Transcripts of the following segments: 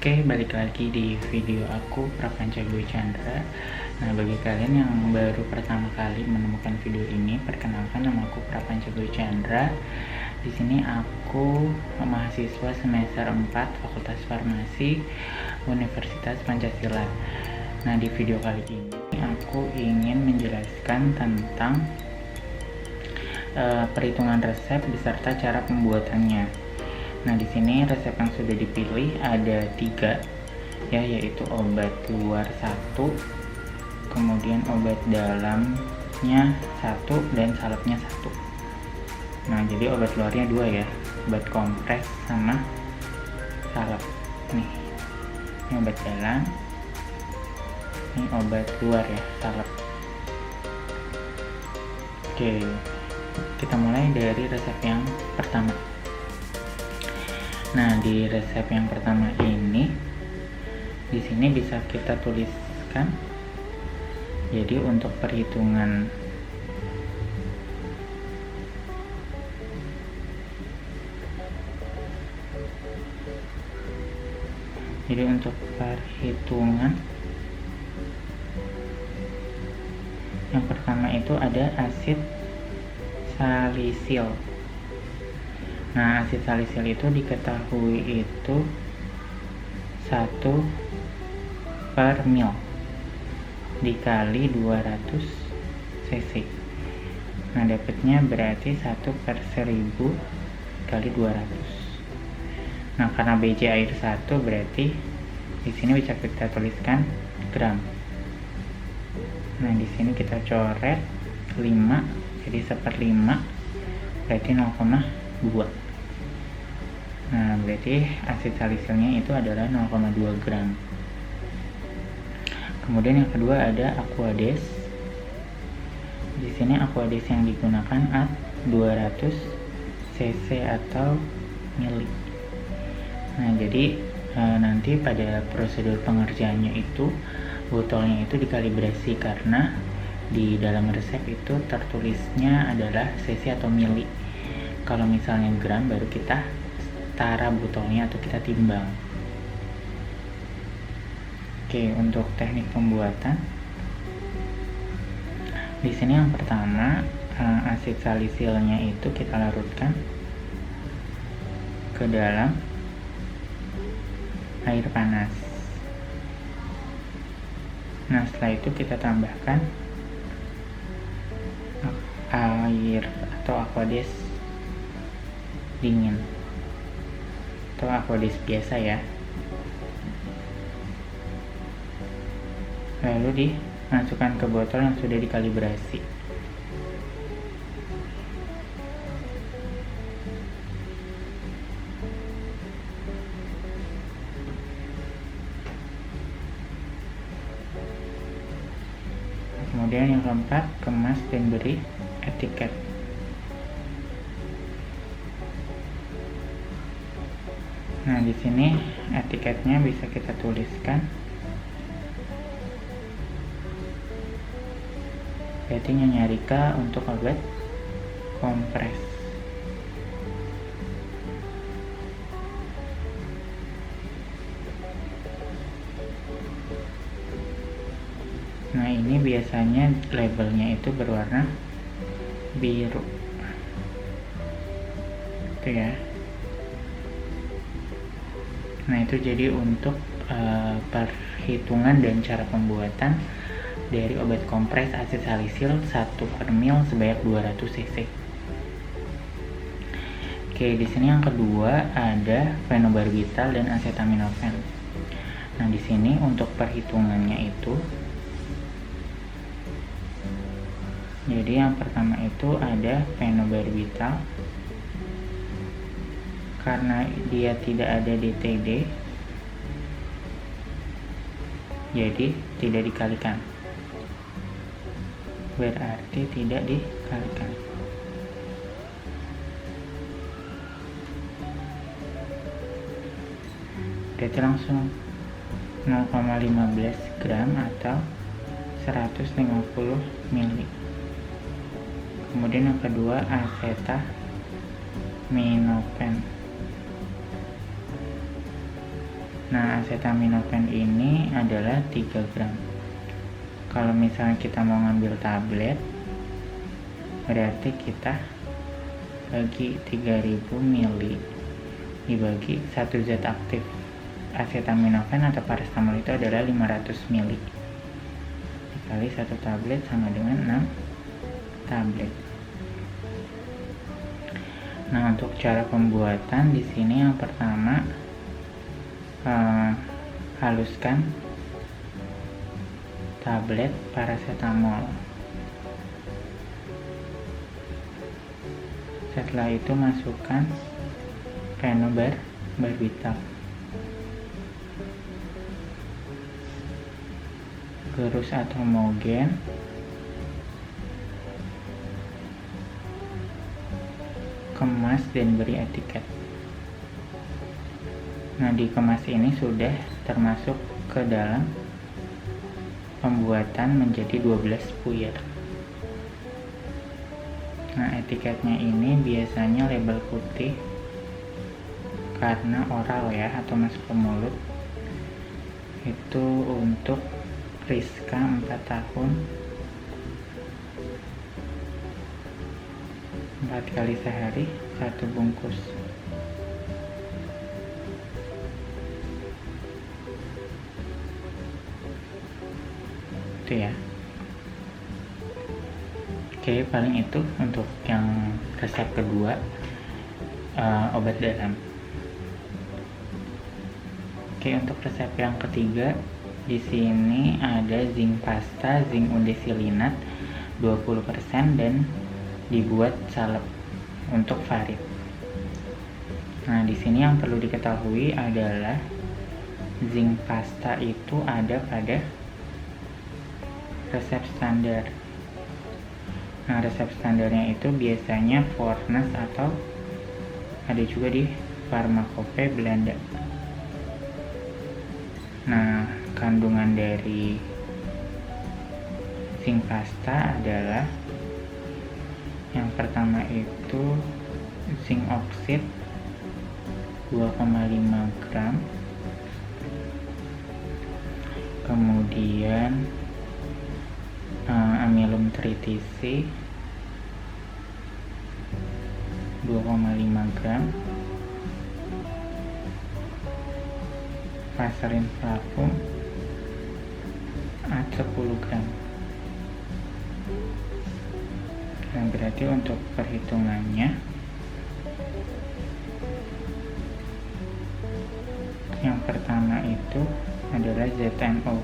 Oke, balik lagi di video aku, Prapanca Dwi Chandra. Nah, bagi kalian yang baru pertama kali menemukan video ini, perkenalkan, nama aku Prapanca Dwi Chandra. Di sini aku mahasiswa semester 4 Fakultas Farmasi Universitas Pancasila. Nah, di video kali ini aku ingin menjelaskan tentang perhitungan resep beserta cara pembuatannya. Nah, di sini resep yang sudah dipilih ada 3 ya, yaitu obat luar 1, kemudian obat dalamnya 1, dan salepnya 1. Nah, jadi obat luarnya 2 ya, obat kompres sama salep. Nih, ini obat dalam, ini obat luar ya, salep. Oke, kita mulai dari resep yang pertama. Nah, di resep yang pertama ini, di sini bisa kita tuliskan. Jadi untuk perhitungan yang pertama itu ada asid salisil. Nah, asid salisil itu diketahui itu 1 per mil dikali 200 cc. Nah, dapatnya berarti 1 per 1000 kali 200. Nah, karena BJ air 1 berarti di sini bisa kita tuliskan gram. Nah, di sini kita coret 5, jadi 1/5 berarti 0,2. Nah, berarti asid salisilnya itu adalah 0,2 gram. Kemudian yang kedua ada Aquades. Di sini Aquades yang digunakan 200 cc atau mili. Nah, jadi nanti pada prosedur pengerjaannya itu botolnya itu dikalibrasi, karena di dalam resep itu tertulisnya adalah cc atau mili. Kalau misalnya gram baru kita tara botolnya atau kita timbang. Oke, untuk teknik pembuatan, di sini yang pertama asid salisilnya itu kita larutkan ke dalam air panas. Nah, setelah itu kita tambahkan air atau Aquades dingin atau Aquades biasa ya. Lalu dimasukkan ke botol yang sudah dikalibrasi. Kemudian yang keempat, kemas dan beri etiket. Nah, di sini etiketnya bisa kita tuliskan. Berarti Nyonya Rika untuk obat kompres. Nah, ini biasanya labelnya itu berwarna biru. Itu ya. Nah, itu jadi untuk perhitungan dan cara pembuatan dari obat kompres asid salisil 1 per mil sebanyak 200 cc. Oke, di sini yang kedua ada phenobarbital dan acetaminophen. Nah, di sini untuk perhitungannya itu, jadi yang pertama itu ada phenobarbital. Karena dia tidak ada DTD, jadi tidak dikalikan. Berarti tidak dikalikan. Berarti langsung 0,15 gram atau 150 ml. Kemudian yang kedua acetaminophen. Nah, acetaminophen ini adalah 3 gram. Kalau misalnya kita mau ngambil tablet, berarti kita bagi 3000 mili dibagi 1 zat aktif acetaminophen atau paracetamol itu adalah 500 mili dikali 1 tablet sama dengan 6 tablet. Nah, untuk cara pembuatan di sini yang pertama haluskan tablet paracetamol. Setelah itu masukkan phenobarbital. Gerus atau homogen. Kemas dan beri etiket. Nah, di kemas ini sudah termasuk ke dalam pembuatan menjadi 12 puyer. Nah, etiketnya ini biasanya label putih karena oral ya, atau masuk ke mulut. Itu untuk Rizka 4 tahun, 4 kali sehari 1 bungkus. Itu ya. Oke, paling itu untuk yang resep kedua, obat dalam. Oke, untuk resep yang ketiga, di sini ada zinc pasta, zinc undesilinat 20% dan dibuat salep untuk varit. Nah, di sini yang perlu diketahui adalah zinc pasta itu ada pada resep standar. Nah, resep standarnya itu biasanya Fornas atau ada juga di Farmakope Belanda. Nah, kandungan dari zinc pasta adalah yang pertama itu zinc oksid 2,5 gram, kemudian amylum tritisi 2,5 gram, Vaseline flavum 10 gram. Nah, berarti untuk perhitungannya yang pertama itu adalah ZNO.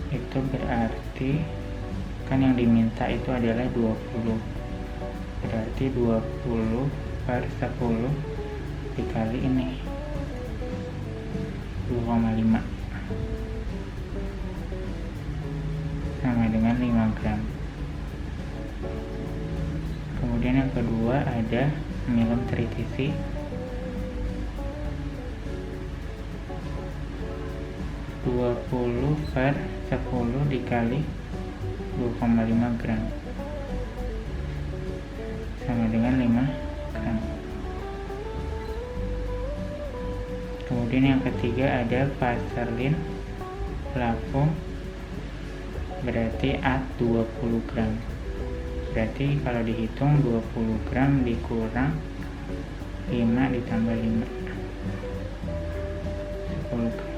Itu berarti kan yang diminta itu adalah 20. Berarti 20 per 10 dikali ini 2,5 sama dengan 5 gram. Kemudian yang kedua ada amylum tritisi 20 per 10 dikali 2,5 gram sama dengan 5 gram. Kemudian yang ketiga ada Vaseline flavum, berarti A 20 gram. Berarti kalau dihitung 20 gram dikurang 5 ditambah 5 10 gram.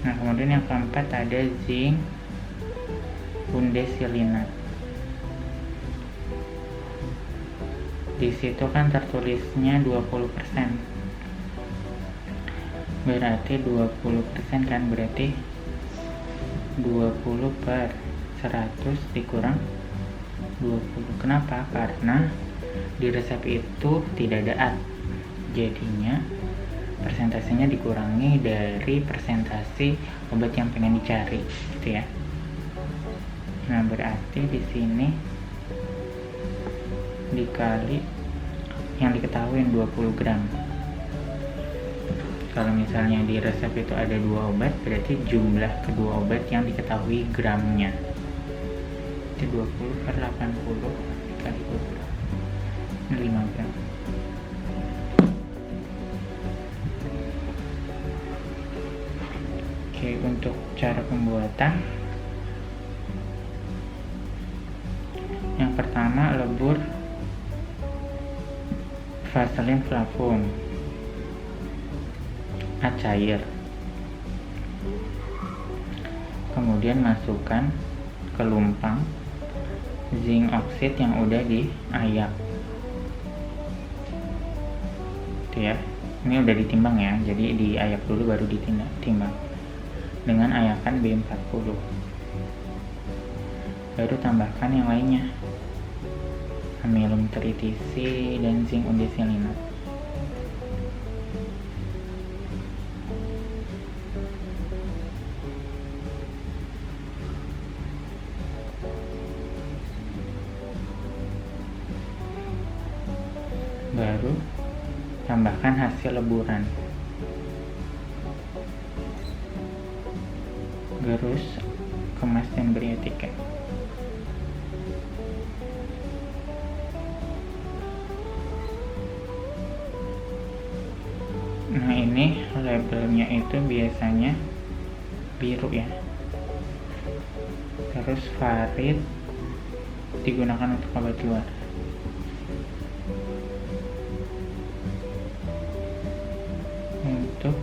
Nah, kemudian yang keempat ada zinc undesilinat. Di situ kan tertulisnya 20%. Berarti 20% kan berarti 20 per 100 dikurang 20. Kenapa? Karena di resep itu tidak ada A. Jadinya persentasenya dikurangi dari persentase obat yang pengen dicari, gitu ya. Nah, berarti di sini dikali yang diketahui 20 gram. Kalau misalnya di resep itu ada 2 obat, berarti jumlah kedua obat yang diketahui gramnya itu 20 per 80 dikali 20. 5 gram. Oke, untuk cara pembuatan, yang pertama lebur Vaseline Flavum cair, kemudian masukkan ke lumpang zinc oxide yang udah diayak. Itu ya, ini udah ditimbang ya, jadi diayak dulu baru ditimbang dengan ayakan B40. Baru tambahkan yang lainnya, amilum tritisi dan zinc undesilinat. Baru tambahkan hasil leburan, gerus, kemas dan beri etiket. Nah, ini labelnya itu biasanya biru ya. Terus farid digunakan untuk obat luar. Untuk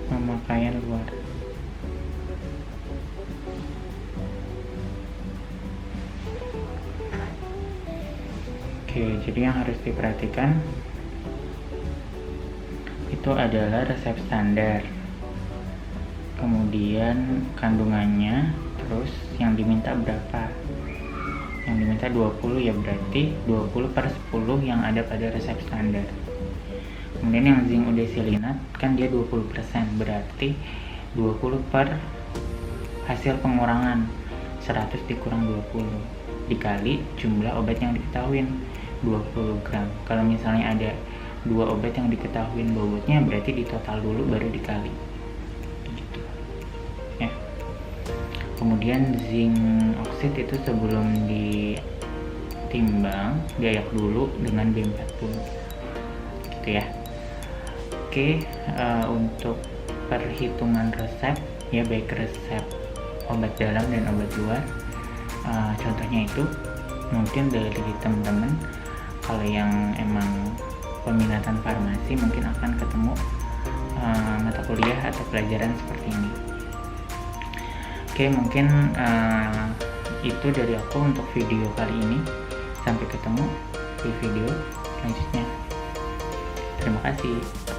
pemakaian luar. Oke, jadi yang harus diperhatikan itu adalah resep standar, kemudian kandungannya, terus yang diminta berapa. Yang diminta 20 ya, berarti 20/10 yang ada pada resep standar. Kemudian yang zinc undesilinat kan dia 20%, berarti 20 per hasil pengurangan 100 dikurang 20 dikali jumlah obat yang diketahui 20 gram. Kalau misalnya ada 2 obat yang diketahui bobotnya, berarti ditotal dulu baru dikali gitu ya. Kemudian zinc oxide itu sebelum ditimbang diayak dulu dengan B40 gitu ya. Oke, untuk perhitungan resep ya, baik resep obat dalam dan obat luar, contohnya itu mungkin dari teman-teman kalau yang emang peminatan farmasi mungkin akan ketemu mata kuliah atau pelajaran seperti ini. Oke, mungkin itu dari aku untuk video kali ini. Sampai ketemu di video selanjutnya. Terima kasih.